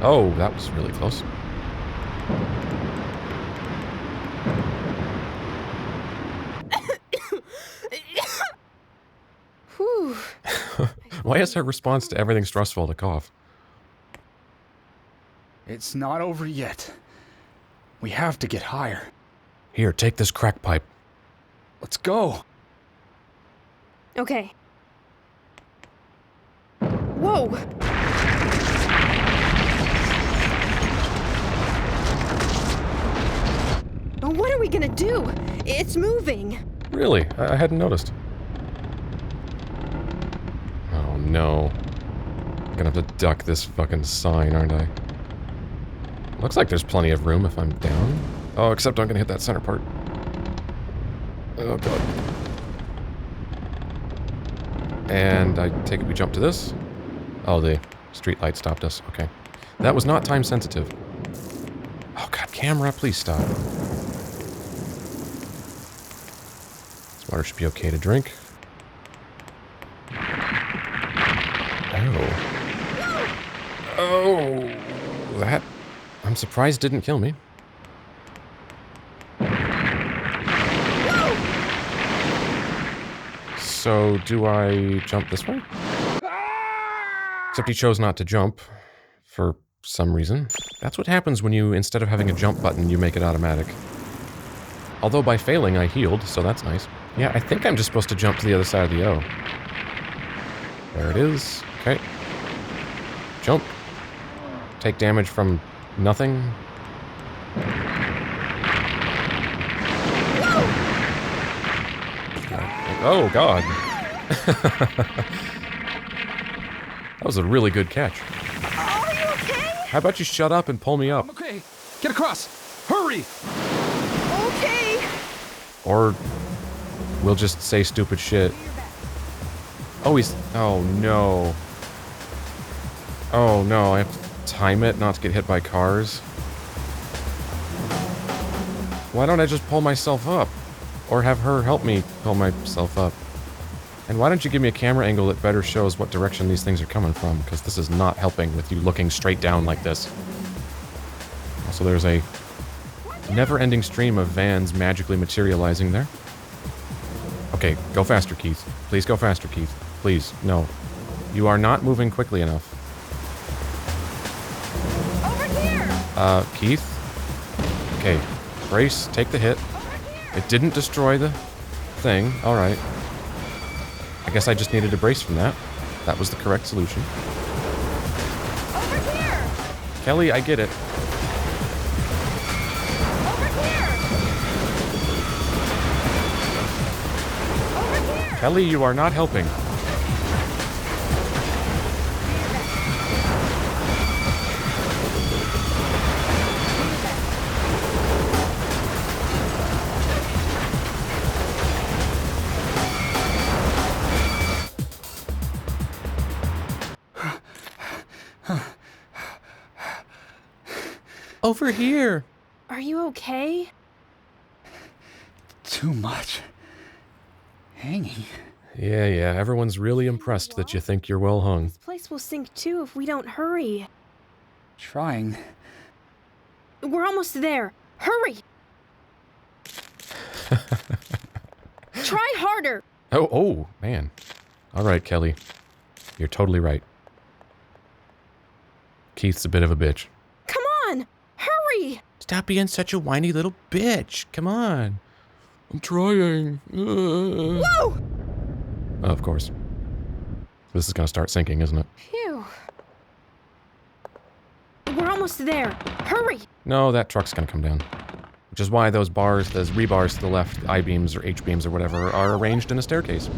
Oh, that was really close. Whew. Why is her response to everything stressful to cough? It's not over yet. We have to get higher. Here, take this crack pipe. Let's go. Okay. Whoa! What are we gonna do? It's moving. Really? I hadn't noticed. Oh no. I'm gonna have to duck this fucking sign, aren't I? Looks like there's plenty of room if I'm down. Oh, except I'm gonna hit that center part. Oh god. And I take it we jump to this. Oh, the street light stopped us. Okay. That was not time sensitive. Oh god, camera, please stop. This water should be okay to drink. Oh. Oh, that... I'm surprised didn't kill me. So, do I jump this way? Except he chose not to jump, for some reason. That's what happens when you, instead of having a jump button, you make it automatic. Although by failing, I healed, so that's nice. Yeah, I think I'm just supposed to jump to the other side of the O. There it is. Okay. Jump. Take damage from nothing. Oh, God. That was a really good catch. Are you okay? How about you shut up and pull me up? I'm okay. Get across. Hurry. Okay. Or we'll just say stupid shit. Oh, he's... Oh, no. Oh, no. I have to time it not to get hit by cars. Why don't I just pull myself up? Or have her help me pull myself up? And why don't you give me a camera angle that better shows what direction these things are coming from? Because this is not helping with you looking straight down like this. Also, there's a never-ending stream of vans magically materializing there. Okay, go faster, Keith. Please go faster, Keith. Please, no. You are not moving quickly enough. Over here. Keith? Okay, brace, take the hit. It didn't destroy the thing. Alright. I guess I just needed a brace from that. That was the correct solution. Over here. Kelly, I get it. Over here. Over here. Kelly, you are not helping. Over here. Are you okay? Too much. Hanging. Yeah, everyone's really impressed that you think you're well hung. This place will sink too if we don't hurry. Trying. We're almost there. Hurry! Try harder! Oh, man. All right, Kelly. You're totally right. Keith's a bit of a bitch. Come on! Hurry! Stop being such a whiny little bitch. Come on. I'm trying. Whoa! Oh, of course. This is gonna start sinking, isn't it? Phew. We're almost there. Hurry! No, that truck's gonna come down. Which is why those bars, those rebars to the left, I-beams or H-beams or whatever, are arranged in a staircase.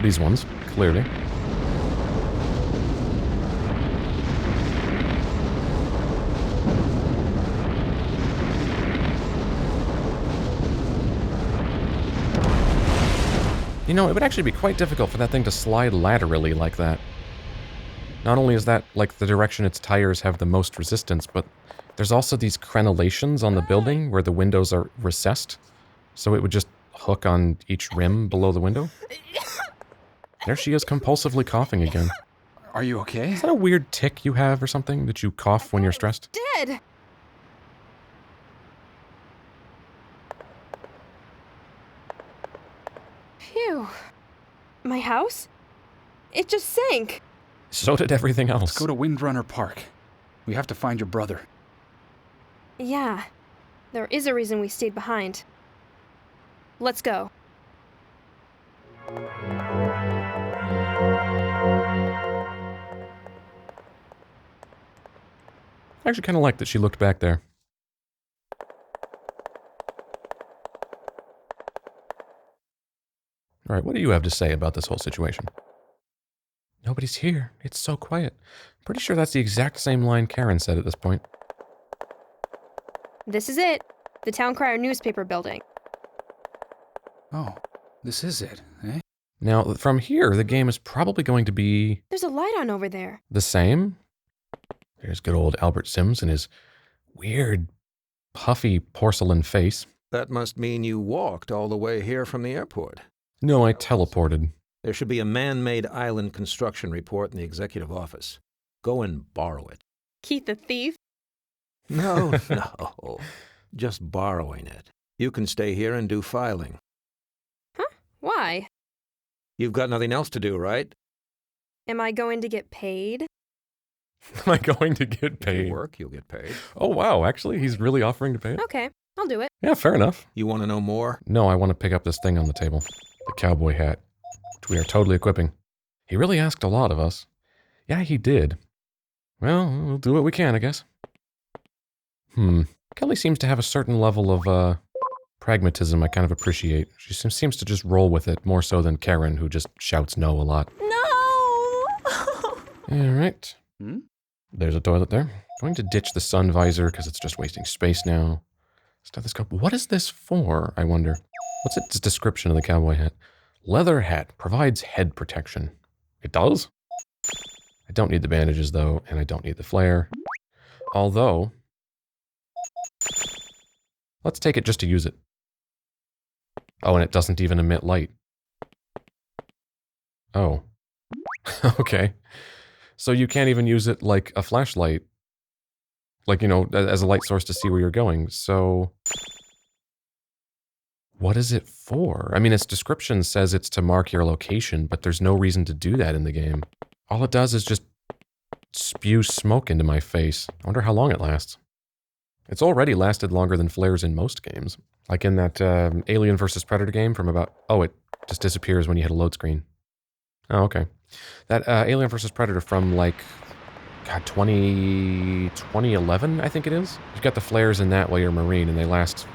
These ones, clearly. You know, it would actually be quite difficult for that thing to slide laterally like that. Not only is that, like, the direction its tires have the most resistance, but there's also these crenellations on the building where the windows are recessed, so it would just hook on each rim below the window. There she is, compulsively coughing again. Are you okay? Is that a weird tick you have or something, that you cough when you're stressed? Dead! Phew. My house? It just sank. So did everything else. Let's go to Windrunner Park. We have to find your brother. Yeah. There is a reason we stayed behind. Let's go. I actually kind of like that she looked back there. All right, what do you have to say about this whole situation? Nobody's here. It's so quiet. Pretty sure that's the exact same line Karen said at this point. This is it. The Town Crier newspaper building. Oh, this is it, eh? Now, from here, the game is probably going to be... There's a light on over there. the same. There's good old Albert Sims and his weird, puffy porcelain face. That must mean you walked all the way here from the airport. No, I teleported. There should be a man-made island construction report in the executive office. Go and borrow it. Keith the thief? No, no. Just borrowing it. You can stay here and do filing. Huh? Why? You've got nothing else to do, right? Am I going to get paid? Am I going to get If paid? you work, you'll get paid. Oh, wow. Actually, he's really offering to pay it? Okay, I'll do it. Yeah, fair enough. You want to know more? No, I want to pick up this thing on the table. The cowboy hat, which we are totally equipping. He really asked a lot of us. Yeah, he did. Well, we'll do what we can, I guess. Kelly seems to have a certain level of, pragmatism I kind of appreciate. She seems to just roll with it, more so than Karen, who just shouts no a lot. No! Alright. There's a toilet there. Going to ditch the sun visor, because it's just wasting space now. Stethoscope. What is this for, I wonder? What's its description of the cowboy hat? Leather hat. Provides head protection. It does? I don't need the bandages, though, and I don't need the flare. Although... let's take it just to use it. Oh, and it doesn't even emit light. Oh. Okay. So you can't even use it like a flashlight. Like, you know, as a light source to see where you're going. So... what is it for? I mean, its description says it's to mark your location, but there's no reason to do that in the game. All it does is just spew smoke into my face. I wonder how long it lasts. It's already lasted longer than flares in most games. Like in that Alien vs. Predator game from about... oh, it just disappears when you hit a load screen. Oh, okay. That Alien vs. Predator from, like... God, 2011, I think it is? You've got the flares in that while you're a Marine, and they last...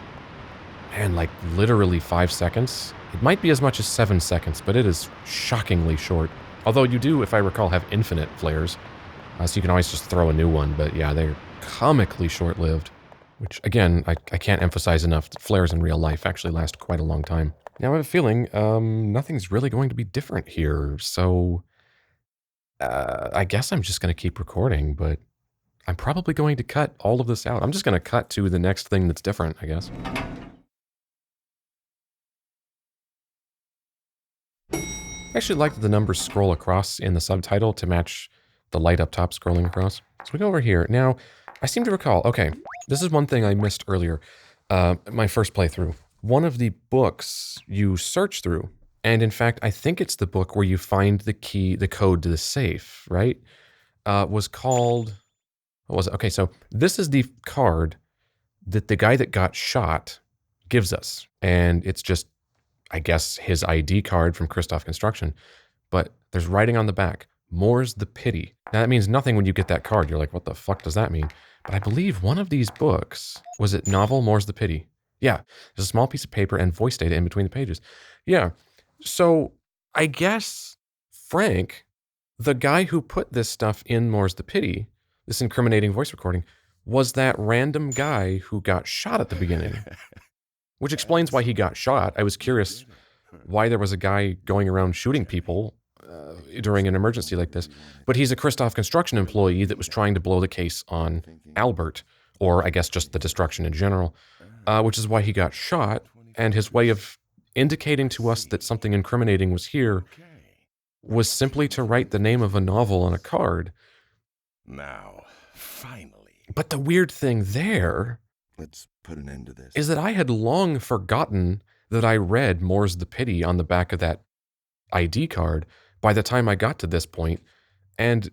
man, like, literally 5 seconds. It might be as much as 7 seconds, but it is shockingly short. Although you do, if I recall, have infinite flares. So you can always just throw a new one, but yeah, they're comically short-lived. Which, again, I can't emphasize enough that flares in real life actually last quite a long time. Now I have a feeling nothing's really going to be different here, so... I guess I'm just going to keep recording, but I'm probably going to cut all of this out. I'm just going to cut to the next thing that's different, I guess. I actually like that the numbers scroll across in the subtitle to match the light up top scrolling across. So we go over here. Now, I seem to recall, okay, this is one thing I missed earlier, my first playthrough. One of the books you search through, and in fact, I think it's the book where you find the key, the code to the safe, right? Was called, what was it? Okay, so this is the card that the guy that got shot gives us. And it's just, I guess, his ID card from Christophe Construction. But there's writing on the back, More's the Pity. Now, that means nothing when you get that card. You're like, what the fuck does that mean? But I believe one of these books, was it novel More's the Pity? Yeah, there's a small piece of paper and voice data in between the pages. Yeah, so I guess Frank, the guy who put this stuff in More's the Pity, this incriminating voice recording, was that random guy who got shot at the beginning. Which explains why he got shot. I was curious why there was a guy going around shooting people during an emergency like this. But he's a Christophe Construction employee that was trying to blow the case on Albert, or I guess just the destruction in general, which is why he got shot. And his way of indicating to us that something incriminating was here was simply to write the name of a novel on a card. Now, finally. But the weird thing there, let's put an end to this, is that I had long forgotten that I read More's the Pity on the back of that ID card by the time I got to this point. And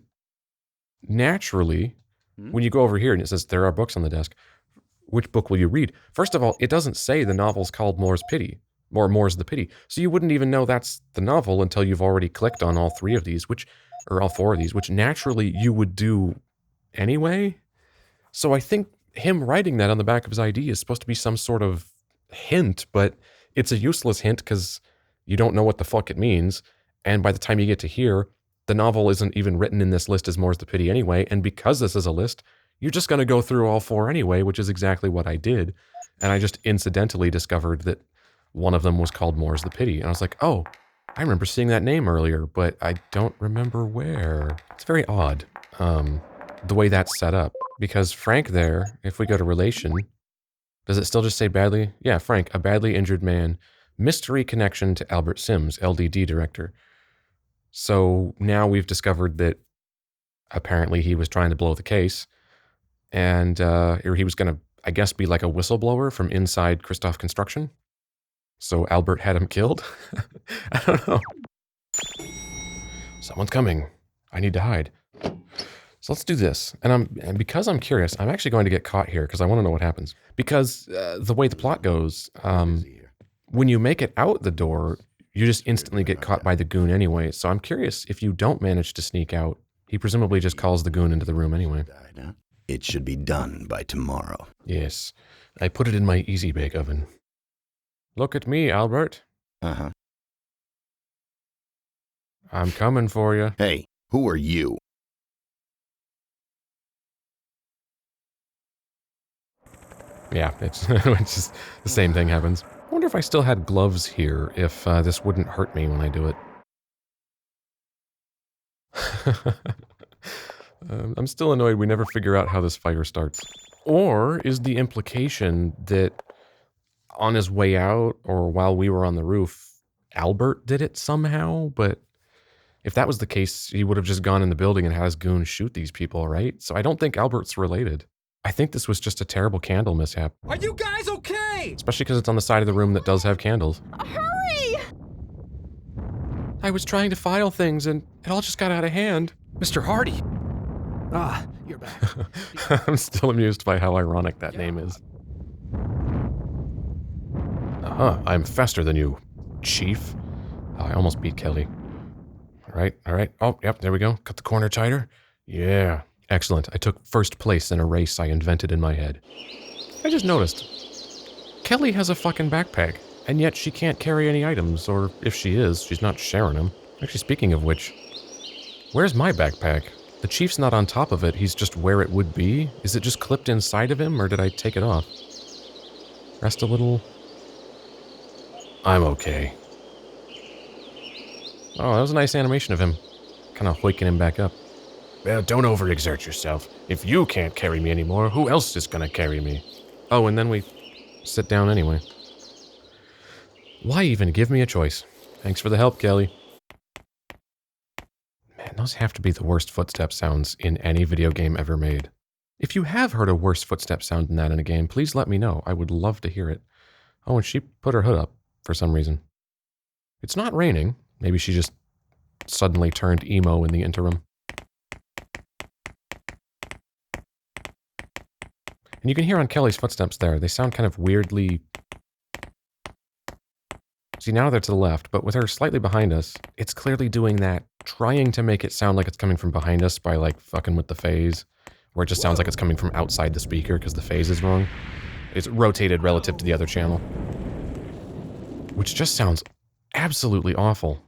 naturally, when you go over here and it says there are books on the desk, which book will you read? First of all, it doesn't say the novel's called More's Pity, or More's the Pity. So you wouldn't even know that's the novel until you've already clicked on all three of these, or all four of these, which naturally you would do anyway. So I think him writing that on the back of his ID is supposed to be some sort of hint, but it's a useless hint because you don't know what the fuck it means. And by the time you get to here, the novel isn't even written in this list as More's the Pity anyway. And because this is a list, you're just going to go through all four anyway, which is exactly what I did. And I just incidentally discovered that one of them was called More's the Pity. And I was like, oh, I remember seeing that name earlier, but I don't remember where. It's very odd, the way that's set up. Because Frank there, if we go to relation, does it still just say badly? Yeah, Frank, a badly injured man. Mystery connection to Albert Sims, LDD director. So now we've discovered that apparently he was trying to blow the case. And or he was going to, I guess, be like a whistleblower from inside Christophe Construction. So Albert had him killed? I don't know. Someone's coming. I need to hide. So let's do this. And because I'm curious, I'm actually going to get caught here because I want to know what happens. Because the way the plot goes, when you make it out the door, you just instantly get caught by the goon anyway. So I'm curious, if you don't manage to sneak out, he presumably just calls the goon into the room anyway. It should be done by tomorrow. Yes. I put it in my easy bake oven. Look at me, Albert. Uh-huh. I'm coming for you. Hey, who are you? Yeah, it's just the same thing happens. I wonder if I still had gloves here, if this wouldn't hurt me when I do it. I'm still annoyed we never figure out how this fire starts. Or is the implication that on his way out, or while we were on the roof, Albert did it somehow? But if that was the case, he would have just gone in the building and had his goons shoot these people, right? So I don't think Albert's related. I think this was just a terrible candle mishap. Are you guys okay? Especially because it's on the side of the room that does have candles. Hurry! I was trying to file things and it all just got out of hand. Mr. Hardy. Ah, you're back. I'm still amused by how ironic that name is. I'm faster than you, Chief. Oh, I almost beat Kelly. All right. Oh, yep, there we go. Cut the corner tighter. Yeah. Excellent. I took first place in a race I invented in my head. I just noticed. Kelly has a fucking backpack, and yet she can't carry any items, or if she is, she's not sharing them. Actually, speaking of which, where's my backpack? The Chief's not on top of it, he's just where it would be. Is it just clipped inside of him, or did I take it off? Rest a little. I'm okay. Oh, that was a nice animation of him. Kind of hoiking him back up. Well, don't overexert yourself. If you can't carry me anymore, who else is gonna carry me? Oh, and then we sit down anyway. Why even give me a choice? Thanks for the help, Kelly. And those have to be the worst footstep sounds in any video game ever made. If you have heard a worse footstep sound than that in a game, please let me know. I would love to hear it. Oh, and she put her hood up for some reason. It's not raining. Maybe she just suddenly turned emo in the interim. And you can hear on Kelly's footsteps there, they sound kind of weirdly... See, now they're to the left, but with her slightly behind us, it's clearly doing that, trying to make it sound like it's coming from behind us by, like, fucking with the phase, where it just sounds like it's coming from outside the speaker because the phase is wrong. It's rotated relative to the other channel. Which just sounds absolutely awful.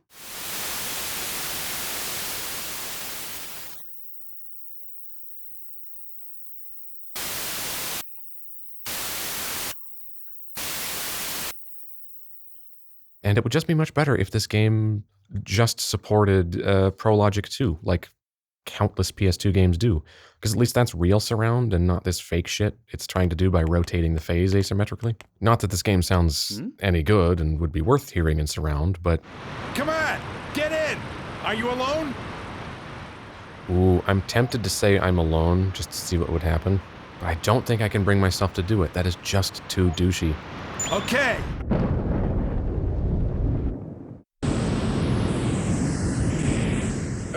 And it would just be much better if this game just supported Pro Logic 2, like countless PS2 games do. Because at least that's real surround and not this fake shit it's trying to do by rotating the phase asymmetrically. Not that this game sounds any good and would be worth hearing in surround, but... Come on! Get in! Are you alone? Ooh, I'm tempted to say I'm alone just to see what would happen. But I don't think I can bring myself to do it. That is just too douchey. Okay!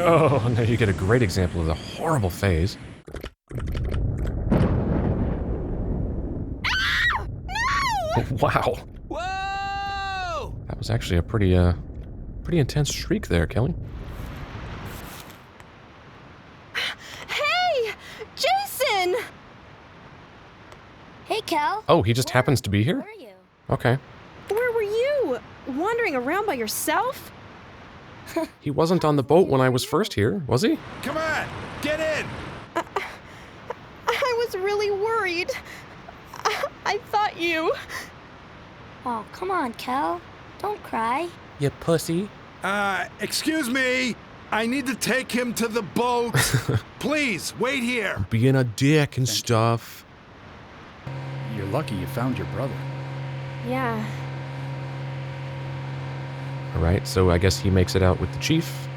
Oh, now you get a great example of the horrible phase. Ow! No! Wow. Whoa! That was actually a pretty intense shriek there, Kelly. Hey! Jason! Hey, Cal. Oh, he just happens to be here? Where are you? Okay. Where were you? Wandering around by yourself? He wasn't on the boat when I was first here, was he? Come on! Get in! I was really worried. I thought you... Oh, come on, Cal. Don't cry. You pussy. Excuse me! I need to take him to the boat. Please, wait here. Being a dick and stuff. You're lucky you found your brother. Yeah. Alright, so I guess he makes it out with the chief.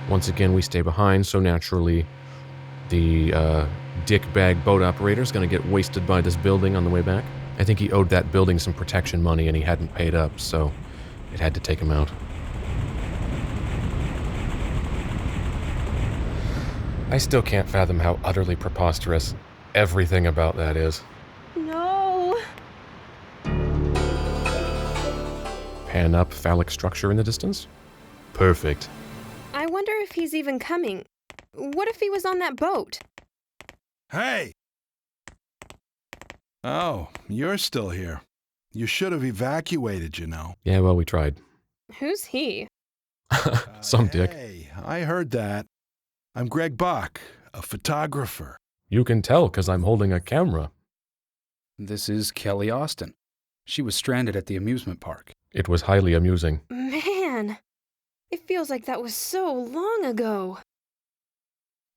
Once again, we stay behind, so naturally the dickbag boat operator is going to get wasted by this building on the way back. I think he owed that building some protection money and he hadn't paid up, so it had to take him out. I still can't fathom how utterly preposterous everything about that is. No. Pan up, phallic structure in the distance. Perfect. I wonder if he's even coming. What if he was on that boat? Hey! Oh, you're still here. You should have evacuated, you know. Yeah, well, we tried. Who's he? Some dick. Hey, I heard that. I'm Greg Bach, a photographer. You can tell because I'm holding a camera. This is Kelly Austin. She was stranded at the amusement park. It was highly amusing. Man, it feels like that was so long ago.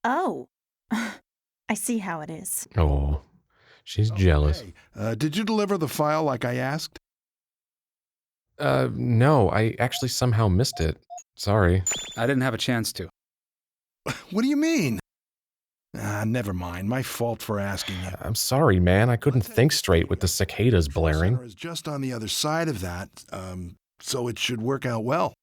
Oh, I see how it is. Oh, she's jealous. Hey, did you deliver the file like I asked? No, I actually somehow missed it. Sorry. I didn't have a chance to. What do you mean? Never mind. My fault for asking you. I'm sorry, man. I couldn't think straight with the cicadas blaring. Center is just on the other side of that, so it should work out well.